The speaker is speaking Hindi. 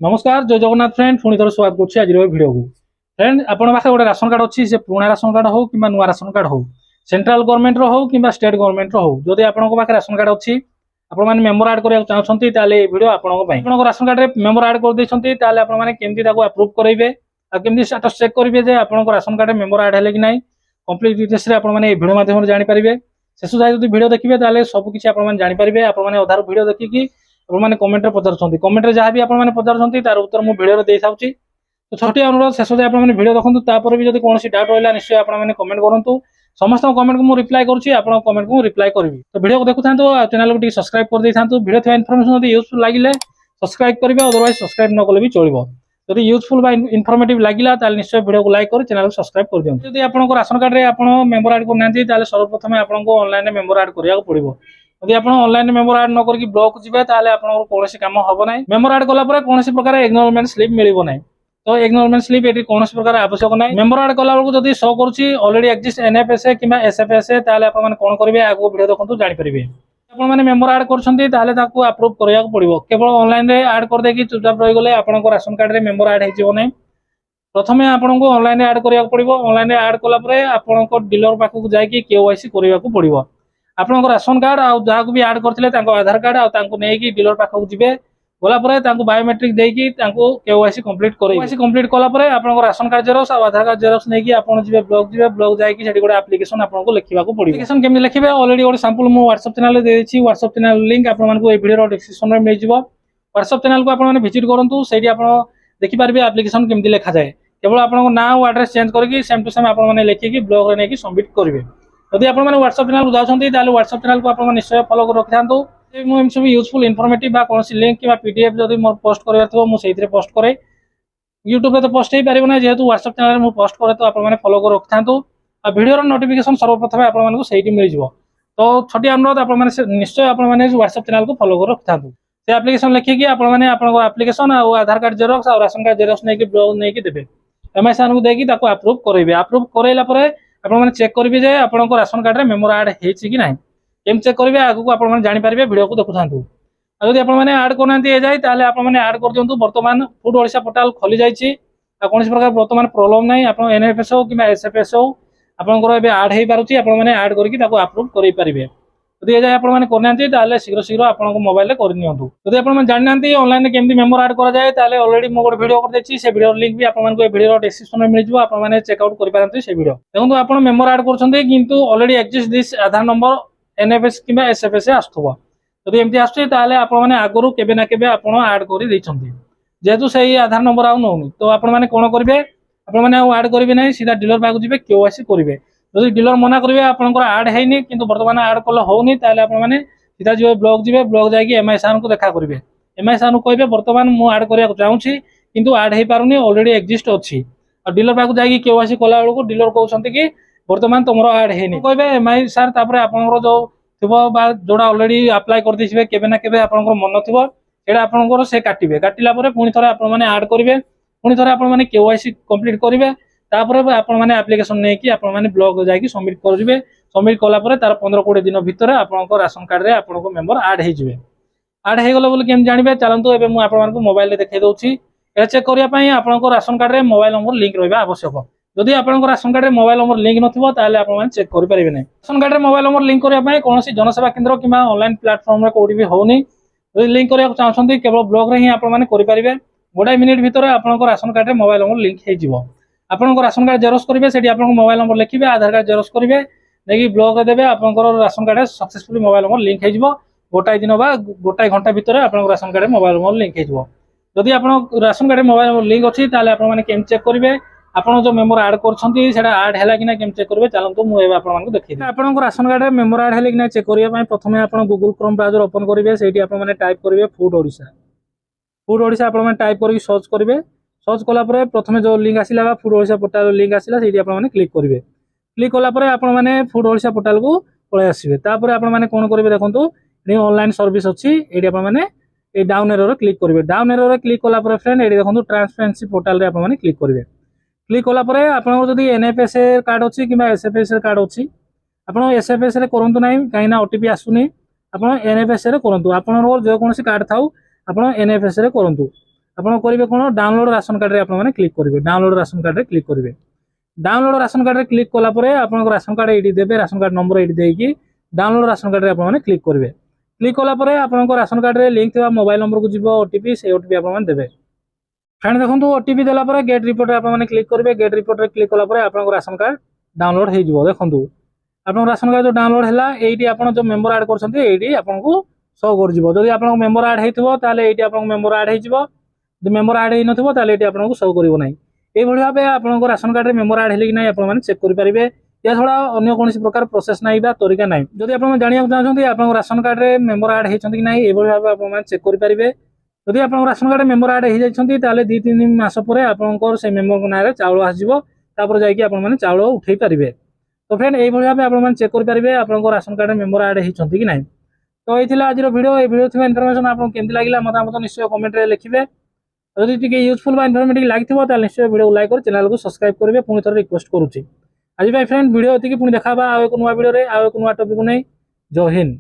नमस्कार जय जगन्नाथ फ्रेंड पुणी थोड़ा स्वागत करुच्ची आज भिडियो को फ्रेंड आपण पाखे गोटे राशन कार्ड अच्छी से पुराना राशन कार्ड हो कि नुआ राशन कार्ड हो सेंट्रल गवर्नमेंट हो कि स्टेट गवर्नमेंट हो जदि आपन पाखे राशन कार्ड अच्छी आपण मेम्बर आड करने चाहते वीडियो आपण राशन कार्ड में मेम्बर आड कर केमती अप्रूव करेंगे आमती स्टाटस चेक करेंगे आपन राशन कार्ड में मेम्बर आड है कि नहीं कंप्लीट डिटेल्स भिडियो माध्यम जानीपारे शेष जाए जो भिडियो देखिए सबकि जानीपारे आपने अधार भिडियो देखिकी आपने कमेंट में पचार कमेंट में जहाँ भी आपने पचार तार उत्तर मुझे भिडियो दे था तो छोटी अनुरोध शेष जाए आपने भिडियो देखूँ तापर भी जब कौन डाउट रहा निश्चय आपने कमेंट करूँ समस्त कमेंट को मुझे रिप्लाई करुँची आप कमेंट को रिप्लाई करी तो भिडियो को देखु था चैनल को सब्सक्राइब कर दे था भिडियो थोड़ा इनफर्मेशन यूजफुल लगे सब्सक्राइब करेंगे अदरवाइज सब्सक्राइब न कले भी चलो जब यूजफुल इनफर्मेटिव लगे निश्चय भिडियो को लाइक कर चैनल को सब्सक्राइब कर दिखाँ जब आप राशन कार्ड में आप मेम्बर आड करना सर्वप्रथम आपको ऑनलाइन मेम्बर आड करने पड़ो यदि आप ऑनलाइन मेम्बर आड न करके ब्लॉक जी कौन काम हम ना मेम्बर आड कला कौन प्रकार एक्नॉलेजमेंट स्लिप मिल ना तो एक्नॉलेजमेंट स्लिप ये कौन प्रकार आवश्यक ना मेम्बर आड कला बेलू जब शो करुच्ची ऑलरेडी एक्जिस्ट एनएफएसए कि एसएफएसए कौन करेंगे आगे भिडियो देखो जानीपारे आपने मेम्बर आड कर अप्रूव करने पड़ो केवल ऑनलाइन आड करदे चुपचाप रहीगले आप राशन कार्ड में मेम्बर आड हो प्रथम आपको ऑनलाइन आड करा पड़ो ऑनलाइन आड कला आप डीलर पाखक जाकि केवाईसी करने पड़ो आपन राशन कार्ड जहाँ भी आड करते आधार कार्ड आगे डीलर पाखक जी गलापर बायोमेट्रिक देकी केवाईसी कंप्लीट कंप्लीट कलापर आप राशन कार्ड जेरक्स और आधार कार्ड जेरक्स नहीं आपन जी ब्लॉक जाकि गोटे एप्लिकेशन आपको लिखा पड़ो एप्लिकेशन केमती लिखे ऑलरेडी गोटे सैंपल मुझे व्हाट्सएप चैनल देती व्हाट्सएप चैनल लिंक आपको वीडियो डिस्क्रिप्शन में मिल जाए व्हाट्सएप चैनल को आपने विजिट करूँ से देखिपारे एप्लिकेशन केमती लिखा जाए केवल आपको ना और एड्रेस चेंज करके सेम टू सेम आपने लिखिकी ब्लॉक में सबमिट करेंगे यदि आप व्हाट्सएप चैनल को जाते व्हाट्सएप चैनल को आप निश्चय फॉलो कर रखी था सब यूजफुल इनफॉर्मेटिव कौन लिंक कि पीडीएफ जब मोर पोस्ट कर मुझे पोस्ट करे यूट्यूब पे तो पोस्ट हो पारे ना जेहेतु व्हाट्सएप चैनल में पोस्ट करे तो आपने फॉलो कर रखी था वीडियो नोटिफिकेशन सर्वप्रथम आपको सही मिल जाए तो छोटी अनुरोध आप निश्चय आपने व्हाट्सएप चैनल को फॉलो कर रखी था से एप्लिकेशन लिखिकी आपने एप्लिकेशन और आधार कार्ड जेरक्स और राशन कार्ड जेरक्स नहीं ब्लॉक नहीं देते एमआई सान को देकी अप्रूव करेंगे अप्रूव कराला आपने चेक करेंगे जे आपको राशन कार्ड में मेम्बर आड होती ना केम चेक करेंगे आगे आप जानीपारे वीडियो को देखु था जब आपने आड करना जाए आपने आड कर दिखाँ बर्तमान फूड ओडिशा पोर्टाल खोली जाइए कौन प्रकार बर्तमान प्रॉब्लम ना आप एनएफएस हो कि एसएफएस हो आपंकर आड हो पारे आपने आड करके अप्रूव करेंगे जब ये आपने करना शीघ्र शीघ्र आप मोबाइल करनी जब आप जानना ऑनलाइन केमती मेम्बर आड कराए ऑलरेडी मुझे गोटे वीडियो कर से वीडियो लिंक भी आपको वीडियो डिस्क्रिप्शन में मिल जाए आपने चेकआउट करेंगे से वीडियो देखो आप मेम्बर आड कर already exist this Aadhaar number NFS कि एसएफएस आसुव जब एमती आपने आगुरी केवे ना केवे आप आड कर जेहेतु से आधार नंबर आउनी तो आपने कौन करेंगे आपने आड करेंगे ना सीधा डीलर पाक जी केवाईसी करेंगे जब डीलर मना करेंगे आपंकर आड है कि बर्तमान आड कले होनी आपने सीधा जी ब्लॉक जी ब्लॉक जाकि एमआई सान को देखा करेंगे एमआई सान को कहे बर्तमान मुझे आड करने चाहूँगी किंतु आड हो पारे ऑलरेडी एक्जिस्ट अच्छी और डीलर पाक जाकि केवाईसी कला बेलू डीलर कहते कि बर्तमान तुम आड है कहे एमआई सार आप जो थोड़ा जोड़ा ऑलरेडी अप्लाई कर दे केवे ना केवे आप मन थी सेटा आपंकर से काटे काटिला पुणी थे आपने आड करेंगे पुणी थे आपने केवाईसी कंप्लीट करेंगे तापर आपने एप्लिकेशन नहीं आपने ब्लॉक जाकि सबमिट करेंगे सबमिट कलापर तार 15-20 दिन भितर आपको राशन कार्ड में आपको मेम्बर आड हो आड हो गले केम जानवे चलतु एवं मुझे मोबाइल देखा दूसरी चेक करने आपको राशन कार्ड में मोबाइल नंबर लिंक रहा आवश्यक जदि आपको राशन कार्ड में मोबाइल नंबर लिंक नथिबो आप चेक करेंगे नहीं राशन कार्ड में मोबाइल नंबर लिंक करने कौन जनसेवा केन्द्र कि ऑनलाइन प्लेटफॉर्म में कौटी भी होनी जब लिंक करने चाहते केवल ब्लॉक में ही आपने गोटाए मिनिट भितर आपको राशन कार्ड में मोबाइल नंबर लिंक हो आपको राशन कार्ड जेरक्स करेंगे से मोबाइल नंबर लिखे आधार कार्ड जेरक्स करेंगे नहीं ब्लॉक में देवे आपंकर ration card successfully mobile number link हो गोटाए दिन गोटाए घंटा भितर आपको राशन कार्ड में मोबाइल नंबर लिंक हो जदि आप राशन कार्ड में मोबाइल नंबर लिंक अच्छी आपने केम चेक करेंगे आपन जो मेम्बर आड कर आड है कि केम चेक करेंगे चलतु मुझे आपको देखिए आपको राशन कार्ड में मेम्बर आड है कि चेक करने प्रथम आप गूगल क्रोम ब्राउजर ओपन करेंगे से आपने टाइप करेंगे फूड ओडिशा आपने टाइप करके सर्च करेंगे सर्च कलापर प्रथम जो लिंक आसला फूड ओडिशा पोर्टाल लिंक आसला से आपने क्लिक करेंगे क्लिक कलापर आपने फूड ओडिशा पोर्टाल को पलि आसवे तापर आपने कौन करेंगे देखो ये ऑनलाइन सर्विस अच्छी ये आपने डाउन एरो क्लिक करेंगे डाउन एरो क्लिक कलापर फ्रेंड ये देखो ट्रांसपेरेंसी पोर्टाल आपने क्लिक करेंगे क्लिक कलापर आपंकर एनएफएस कार्ड अच्छी कि एसएफएस कार्ड अच्छी आप एसएफएस करूँ ना कहीं ओटीपी आसुनी आप एनएफएस करूँ आप जो कौन कार्ड था आप एनएफएस करूँ ଆପଣ କରିବେ କ'ଣ ଡାଉନଲୋଡ୍ ରାସନ କାର୍ଡରେ ଆପଣମାନେ କ୍ଲିକ୍ କରିବେ। ଡାଉନଲୋଡ୍ ରାସନ କାର୍ଡରେ କ୍ଲିକ୍ କରିବେ। ଡାଉନଲୋଡ୍ ରାସନ କାର୍ଡରେ କ୍ଲିକ୍ କଲା ପରେ ଆପଣଙ୍କ ରାସନ କାର୍ଡ ଏଇଠି ଦେବେ, ରାସନ କାର୍ଡ ନମ୍ବର ଏଇଠି ଦେଇକି ଡାଉନଲୋଡ୍ ରାସନ କାର୍ଡରେ ଆପଣମାନେ କ୍ଲିକ୍ କରିବେ। କ୍ଲିକ୍ କଲା ପରେ ଆପଣଙ୍କ ରାସନ କାର୍ଡରେ ଲିଙ୍କ୍ ଥିବା ମୋବାଇଲ ନମ୍ବରକୁ ଯିବ ଓଟିପି, সেই ଓଟିପି ଆପଣମାନେ ଦେବେ। ଫ୍ରେଣ୍ଡ ଦେଖନ୍ତୁ ଓଟିପି ଦେଲା ପରେ ଗେଟ୍ ରିପୋର୍ଟରେ ଆପଣମାନେ କ୍ଲିକ୍ କରିବେ। ଗେଟ୍ ରିପୋର୍ଟରେ କ୍ଲିକ୍ କଲା ପରେ ଆପଣଙ୍କ ରାସନ କାର୍ଡ ଡାଉନଲୋଡ୍ ହେଇଯିବ। ଦେଖନ୍ତୁ ଆପଣଙ୍କ ରାସନ କାର୍ଡ ଯୋଉ ଡାଉନଲୋଡ୍ ହେଲା ଏଇଠି ଆପଣ ଯୋଉ ମେମ୍ବର ଆଡ୍ କରୁଛନ୍ତି ଏଇଠି ଆପଣଙ୍କୁ ଶୋ କରିଯିବ। ଯଦି ଆପଣଙ୍କ ମେମ୍ବର ଆଡ୍ ହେଇଥିବ ତାହେଲେ ଏଇଠି ଆପଣଙ୍କ ମେମ୍ବର ଆଡ୍ ହେଇଯିବ। ଯଦି ମେମ୍ବର ଆଡ୍ ହେଇନଥିବ ତାହେଲେ ଏଇଠି ଆପଣଙ୍କୁ ଶୋ କରିବ ନାହିଁ। এইভাবে ভাবে ଆପଣଙ୍କ ରାସନ କାର୍ଡରେ ମେମ୍ବର ଆଡ୍ ହେଲେ କି ନାହିଁ ଆପଣମାନେ ଚେକ୍ କରିପାରିବେ। ଏହା ଛଡ଼ା ଅନ୍ୟ କୌଣସି ପ୍ରକାର ପ୍ରୋସେସ୍ ନାହିଁ ବା ତରିକା ନାହିଁ। ଯଦି ଆପଣ ଜାଣିବାକୁ ଚାହୁଁଛନ୍ତି ଆପଣଙ୍କ ରାସନ କାର୍ଡରେ ମେମ୍ବର ଆଡ୍ ହେଇଛନ୍ତି କି ନାହିଁ ଏଇଭଳି ଭାବେ ଆପଣମାନେ ଚେକ୍ କରିପାରିବେ। ଯଦି ଆପଣଙ୍କ ରାସନ କାର୍ଡରେ ମେମ୍ବର ଆଡ୍ ହେଇଯାଇଛନ୍ତି ତାହେଲେ 2-3 ମାସ ପରେ ଆପଣଙ୍କର ସେ ମେମ୍ବରଙ୍କ ନାଁରେ ଚାଉଳ ଆସିଯିବ। ତାପରେ ଯାଇକି ଆପଣମାନେ ଚାଉଳ ଉଠେଇ ପାରିବେ। ତ ଫ୍ରେଣ୍ଡ এইଭଳି ଭାବେ ଆପଣମାନେ ଚେକ୍ କରିପାରିବେ ଆପଣଙ୍କ ରାସନ କାର୍ଡରେ ମେମ୍ବର ଆଡ୍ ହେଇଛନ୍ତି କି ନାହିଁ। ତ এই ଥିଲା ଆଜିର ଭିଡ଼ିଓ। এই ଭିଡ଼ିଓ ଥିବା ଇନଫର୍ମେସନ୍ ଆପଣଙ୍କୁ କେମିତି ଲାଗିଲା ମତାମତ ନିଶ୍ଚୟ କମେଣ୍ଟରେ ଲେଖିବେ। ଯଦି ଟିକେ ୟୁଜଫୁଲ୍ ବା ଇନଫର୍ମେଟିଭ୍ ଲାଗିଥିବ ତାହେଲେ ନିଶ୍ଚୟ ଭିଡ଼ିଓକୁ ଲାଇକ୍ କରି ଚ୍ୟାନେଲକୁ ସବସ୍କ୍ରାଇବ୍ କରିବେ। ପୁଣି ଥରେ ରିକ୍ୱେଷ୍ଟ କରୁଛି। ଆଜି ପାଇଁ ଫ୍ରେଣ୍ଡ ଭିଡ଼ିଓ ଏତିକି, ପୁଣି ଦେଖା ହେବା ଆଉ ଏକ ନୂଆ ଭିଡ଼ିଓରେ ଆଉ ଏକ ନୂଆ ଟପିକକୁ ନେଇ। ଜୟ ହିନ୍ଦ।